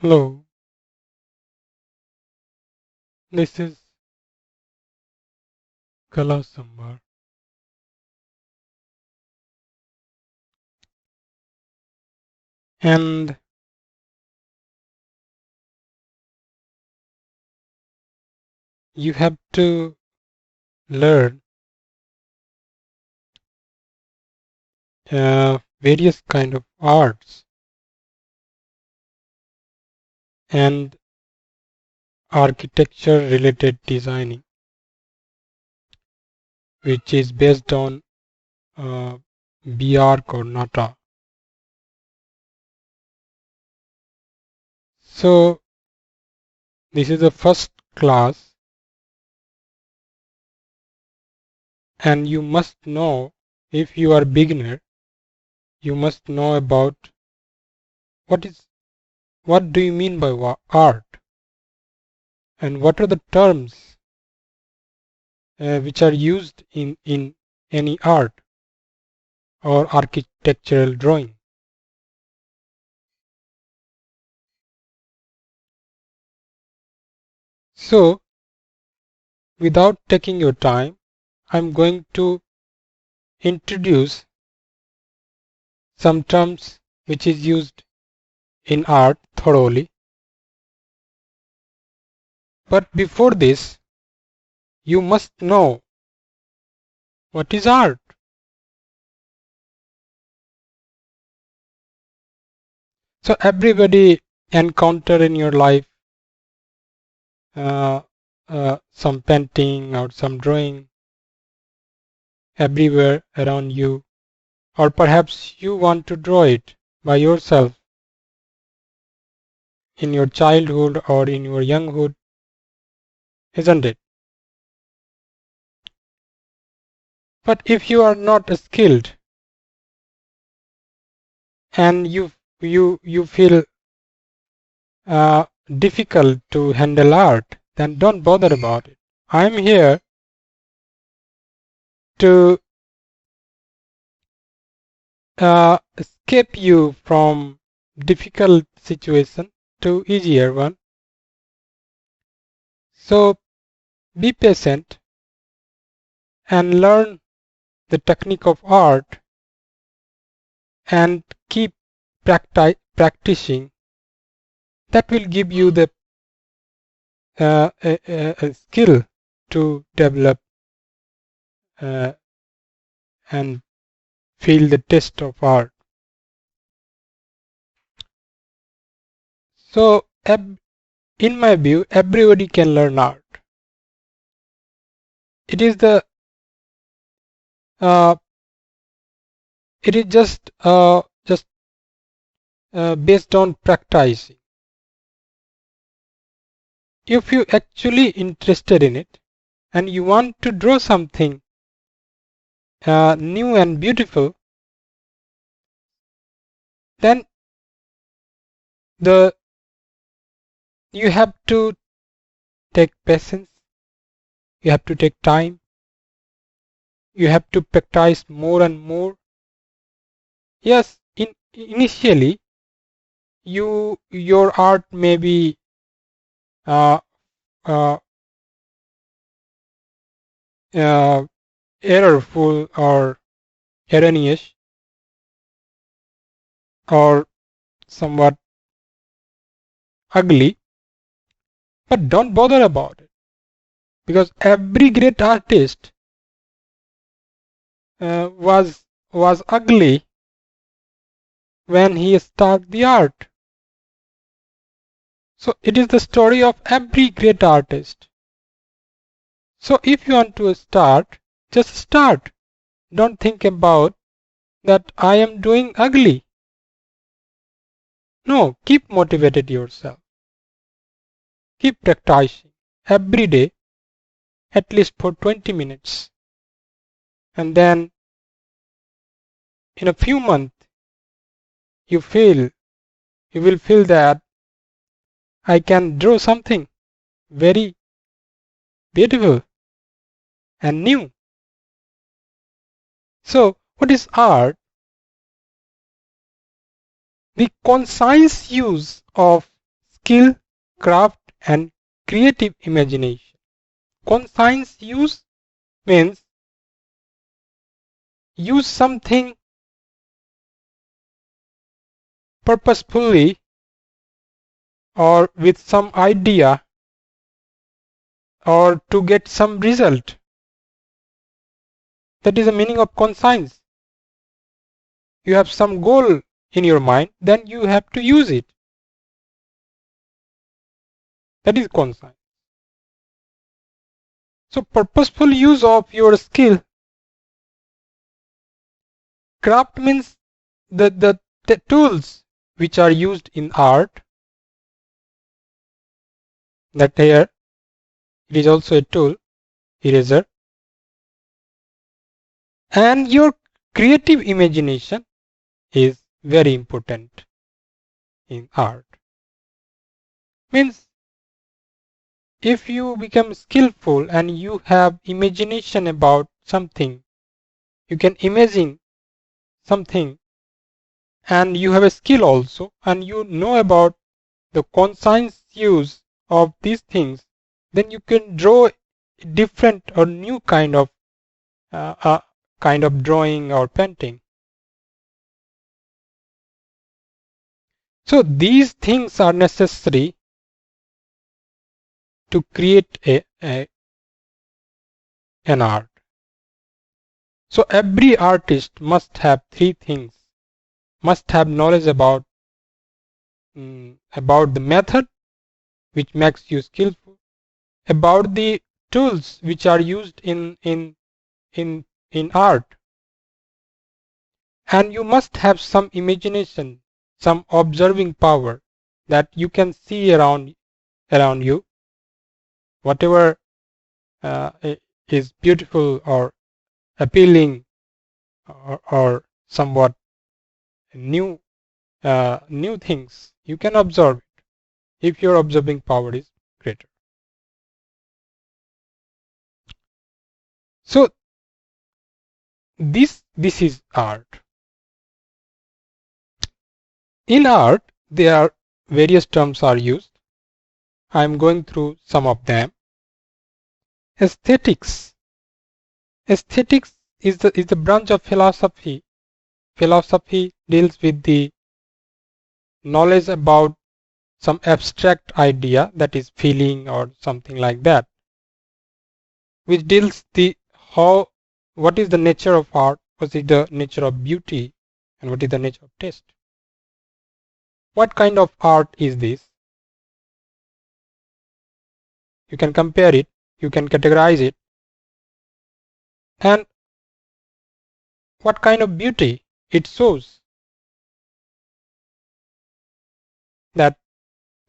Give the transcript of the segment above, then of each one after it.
Hello, this is Kala Sambar. And you have to learn various kind of arts and architecture related designing, which is based on BARC or NATA. So this is the first class, and you must know, if you are beginner, you must know about what do you mean by art, and what are the terms which are used in any art or architectural drawing. So, without taking your time, I'm going to introduce some terms which is used in art thoroughly. But before this, you must know what is art. So everybody encounter in your life uh, some painting or some drawing everywhere around you, or perhaps you want to draw it by yourself in your childhood or in your younghood, isn't it? But if you are not skilled and you feel difficult to handle art, then don't bother about it. I'm here to escape you from difficult situation to easier one. So be patient and learn the technique of art and keep practicing. That will give you the a skill to develop and feel the taste of art. So in my view, everybody can learn art. It is the it is just based on practicing. If you actually interested in it and you want to draw something new and beautiful, then you have to take patience, you have to take time, you have to practice more and more. Yes, initially your art may be uh, uh, errorful or erroneous or somewhat ugly, but don't bother about it, because every great artist was ugly when he started the art. So it is the story of every great artist. So if you want to start, just start. Don't think about that I am doing ugly. No, keep motivated yourself. Keep practicing every day, at least for 20 minutes. And then in a few months, you will feel that I can draw something very beautiful and new. So what is art? The conscious use of skill, craft, and creative imagination. Conscious use means use something purposefully or with some idea or to get some result. That is the meaning of conscience. You have some goal in your mind, then you have to use it. That is conscience. So purposeful use of your skill. Craft means the tools which are used in art. That here it is also a tool, eraser. And your creative imagination is very important in art. Means if you become skillful and you have imagination about something, you can imagine something, and you have a skill also, and you know about the conscious use of these things, then you can draw different or new kind of drawing or painting. So these things are necessary to create an art. So every artist must have three things. Must have knowledge about the method which makes you skillful, about the tools which are used in art, and you must have some imagination, some observing power, that you can see around you whatever is beautiful or appealing or somewhat new things, you can observe it if your observing power is greater. So this is art. In art there are various terms are used. I am going through some of them. Aesthetics. Aesthetics is the branch of philosophy. Philosophy deals with the knowledge about some abstract idea, that is feeling or something like that, which deals what is the nature of art, what is the nature of beauty, and what is the nature of taste. What kind of art is this? You can compare it, you can categorize it, and what kind of beauty it shows that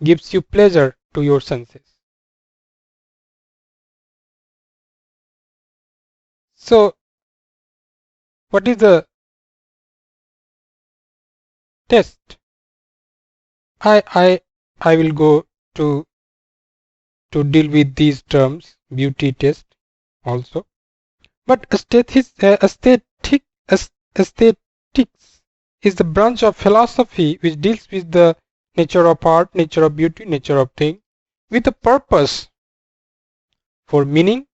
gives you pleasure to your senses. So what is the taste? I will go to deal with these terms, beauty, taste also. But aesthetics is the branch of philosophy which deals with the nature of art, nature of beauty, nature of thing, with a purpose for meaning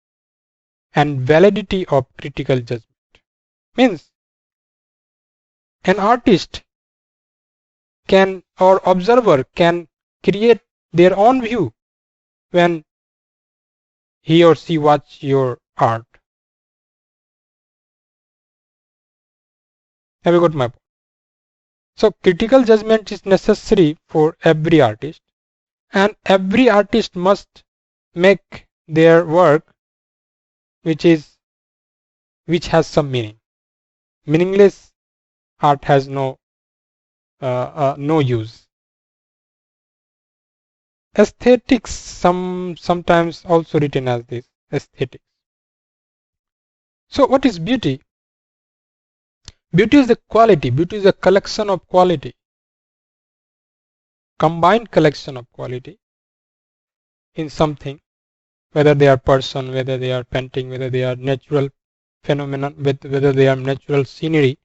and validity of critical judgment. Means an artist can, or observer can, create their own view when he or she watch your art. Have you got my point? So critical judgment is necessary for every artist, and every artist must make their work which has some meaning. Meaningless art has no use. Aesthetics, sometimes also written as this, aesthetics. So what is beauty? Beauty is the quality. Beauty is a collection of quality, combined collection of quality in something, whether they are person, whether they are painting, whether they are natural phenomenon, whether they are natural scenery,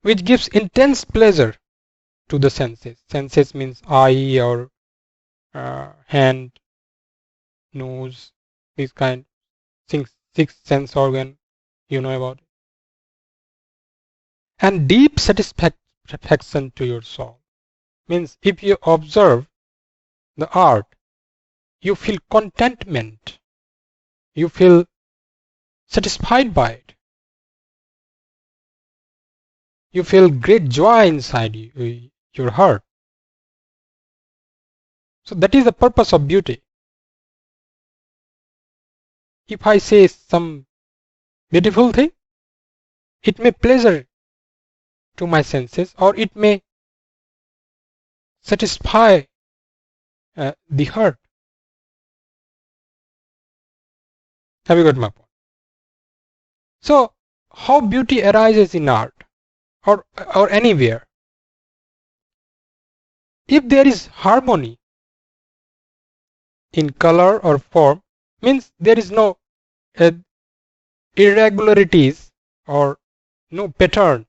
which gives intense pleasure to the senses. Senses means eye or hand, nose, these kind things, sixth sense organ, you know about it. And deep satisfaction to your soul means if you observe the art, you feel contentment, you feel satisfied by it, you feel great joy inside you, your heart. So that is the purpose of beauty. If I say some beautiful thing, it may pleasure to my senses or it may satisfy the heart. Have you got my point? So how beauty arises in art or anywhere? If there is harmony in color or form, means there is no irregularities or no pattern,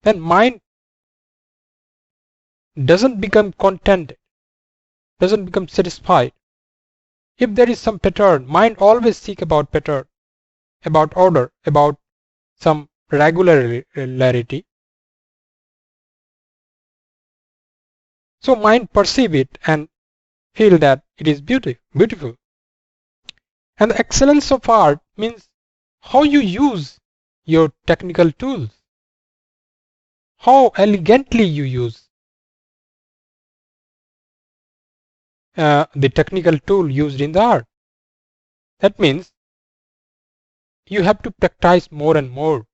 then mind doesn't become contented, doesn't become satisfied. If there is some pattern, mind always seek about pattern, about order, about some regularity. So mind perceive it and feel that it is beautiful. And the excellence of art means how you use your technical tools, how elegantly you use the technical tool used in the art. That means you have to practice more and more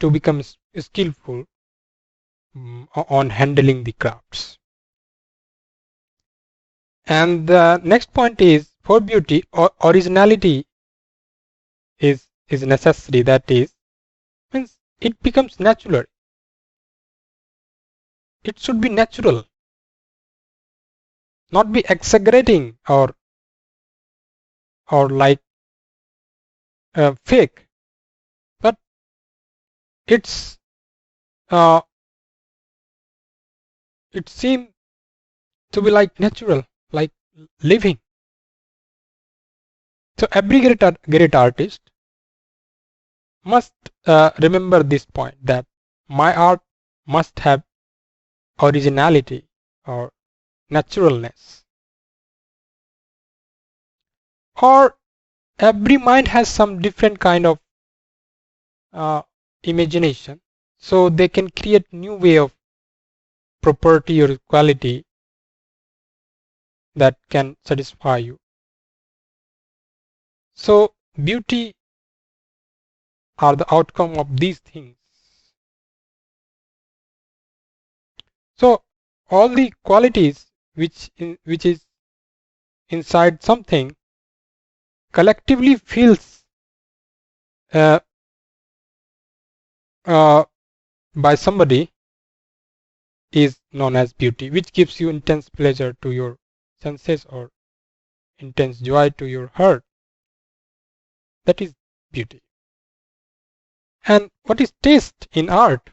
to become skillful on handling the crafts. And the next point is, for beauty, originality is necessary. That is, means it becomes natural. It should be natural, not be exaggerating or like fake, but it's it seems to be like natural, like living. So every great artist must remember this point, that my art must have originality or naturalness. Or every mind has some different kind of imagination, so they can create new way of property or quality that can satisfy you. So beauty are the outcome of these things. So all the qualities which is inside something collectively feels by somebody is known as beauty, which gives you intense pleasure to your senses or intense joy to your heart. That is beauty. And what is taste in art?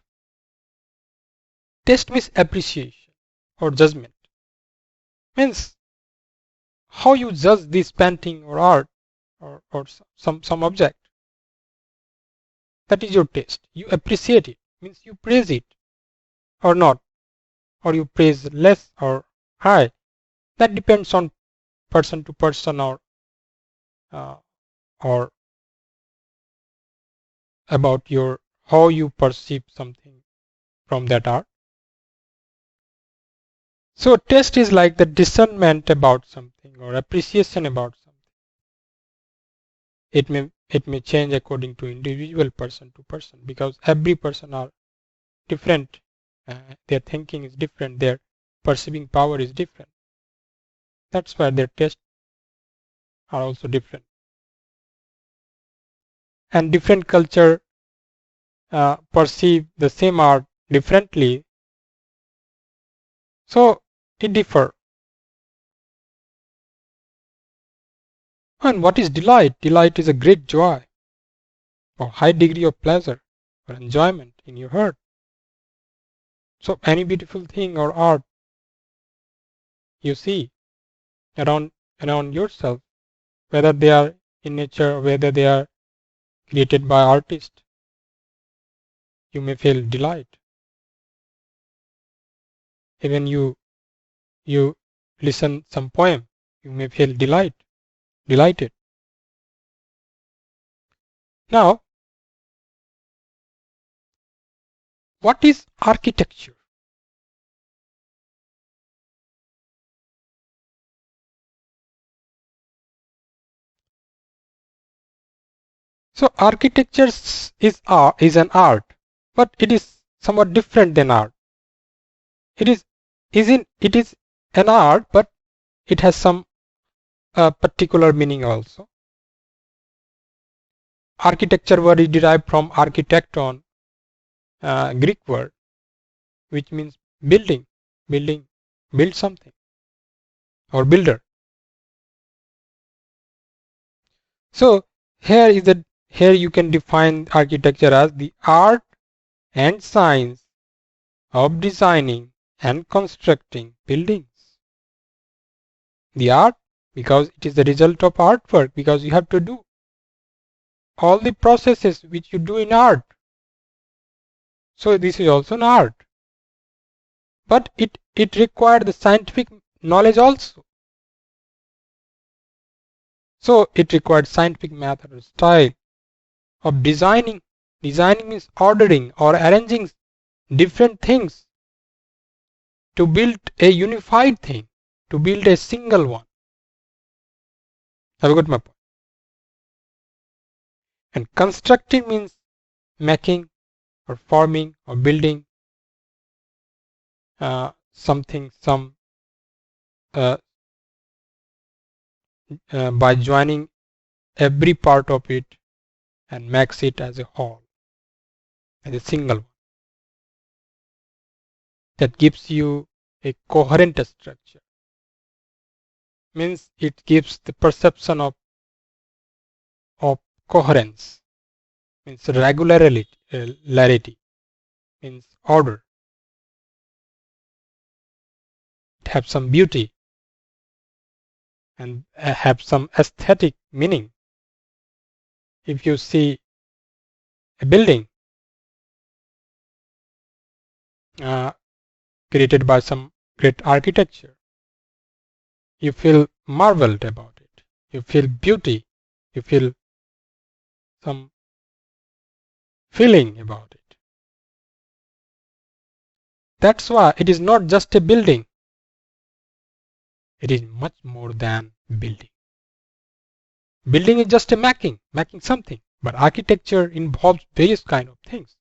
Taste means appreciation or judgment. Means how you judge this painting or art or some object. That is your taste. You appreciate it. Means you praise it or not. Or you praise less or high. That depends on person to person or about your how you perceive something from that art. So taste is like the discernment about something or appreciation about something. It may change according to individual person to person, because every person are different. Their thinking is different. Their perceiving power is different. That's why their tastes are also different. And different culture perceive the same art differently. So it differs. And what is delight? Delight is a great joy or high degree of pleasure or enjoyment in your heart. So any beautiful thing or art you see around yourself, whether they are in nature or whether they are created by artists, you may feel delight. Even you listen some poem, you may feel delighted. Now, what is architecture? So architecture is an art, but it is somewhat different than art. It is an art, but it has some particular meaning also. Architecture word is derived from architecton, Greek word, which means building, build something, or builder. So here you can define architecture as the art and science of designing and constructing buildings. The art, because it is the result of artwork, because you have to do all the processes which you do in art. So this is also an art. But it required the scientific knowledge also. So it required scientific method or style of designing. Designing means ordering or arranging different things to build a unified thing, to build a single one. Have you got my point? And constructing means making or forming or building something, uh, by joining every part of it and makes it as a whole, as a single one. That gives you a coherent structure. Means it gives the perception of coherence. Means regularity, means order. It has some beauty and have some aesthetic meaning. If you see a building created by some great architecture, you feel marveled about it. You feel beauty. You feel some feeling about it. That's why it is not just a building. It is much more than building. Building is just a making something, but architecture involves various kind of things.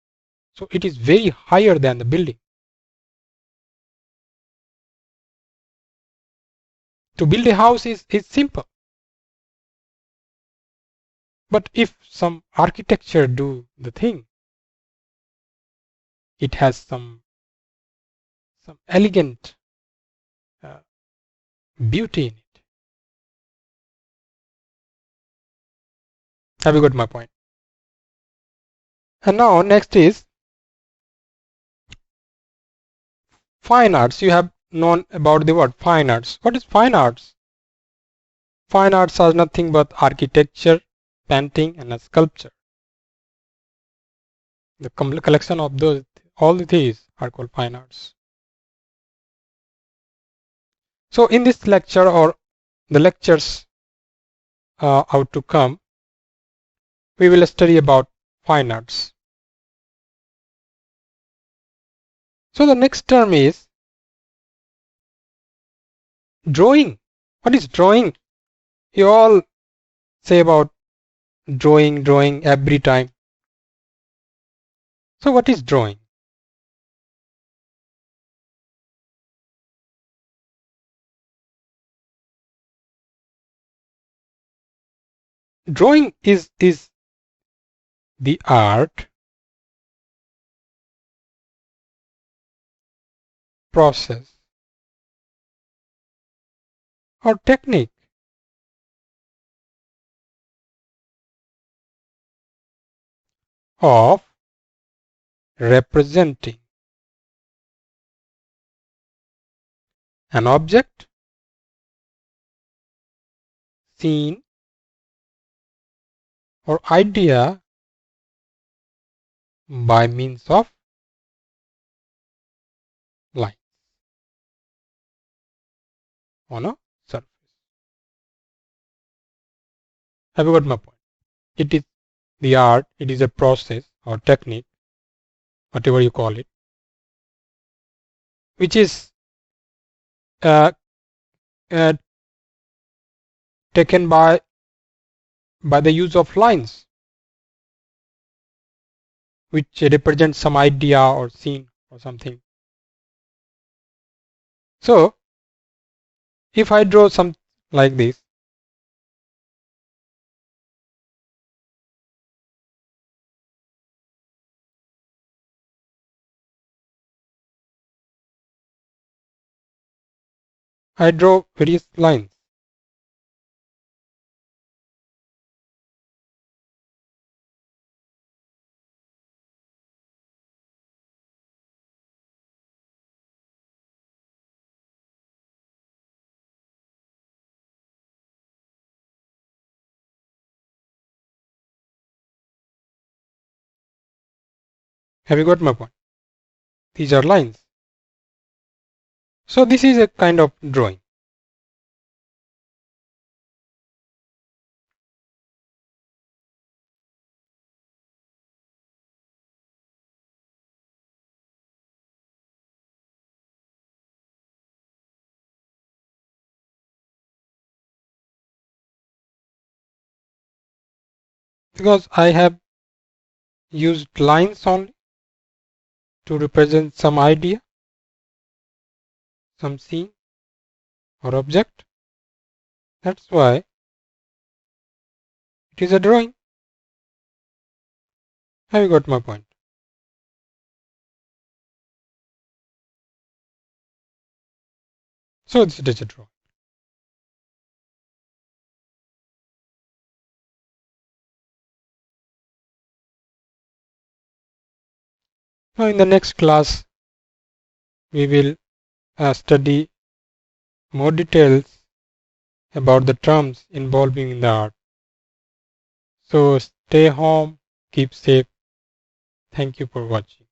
So it is very higher than the building. To build a house is simple. But if some architecture do the thing, it has some elegant uh, beauty in it. Have you got my point? And now next is fine arts. You have known about the word fine arts. What is fine arts? Fine arts are nothing but architecture, painting, and sculpture. The collection of those, all these are called fine arts. So in this lecture or the lectures out to come, we will study about fine arts. So the next term is drawing. What is drawing? You all say about drawing every time. So what is drawing? Drawing is the art, process, or technique of representing an object, scene, or idea by means of lines on a surface. Have you got my point? It is the art, it is a process or technique, whatever you call it, which is uh, taken by the use of lines, which represent some idea or scene or something. So, if I draw some like this, I draw various lines. Have you got my point? These are lines. So this is a kind of drawing. Because I have used lines only to represent some idea, some scene or object. That's why it is a drawing. Have you got my point? So this is a drawing. Now in the next class we will study more details about the terms involving in the art. So stay home, keep safe. Thank you for watching.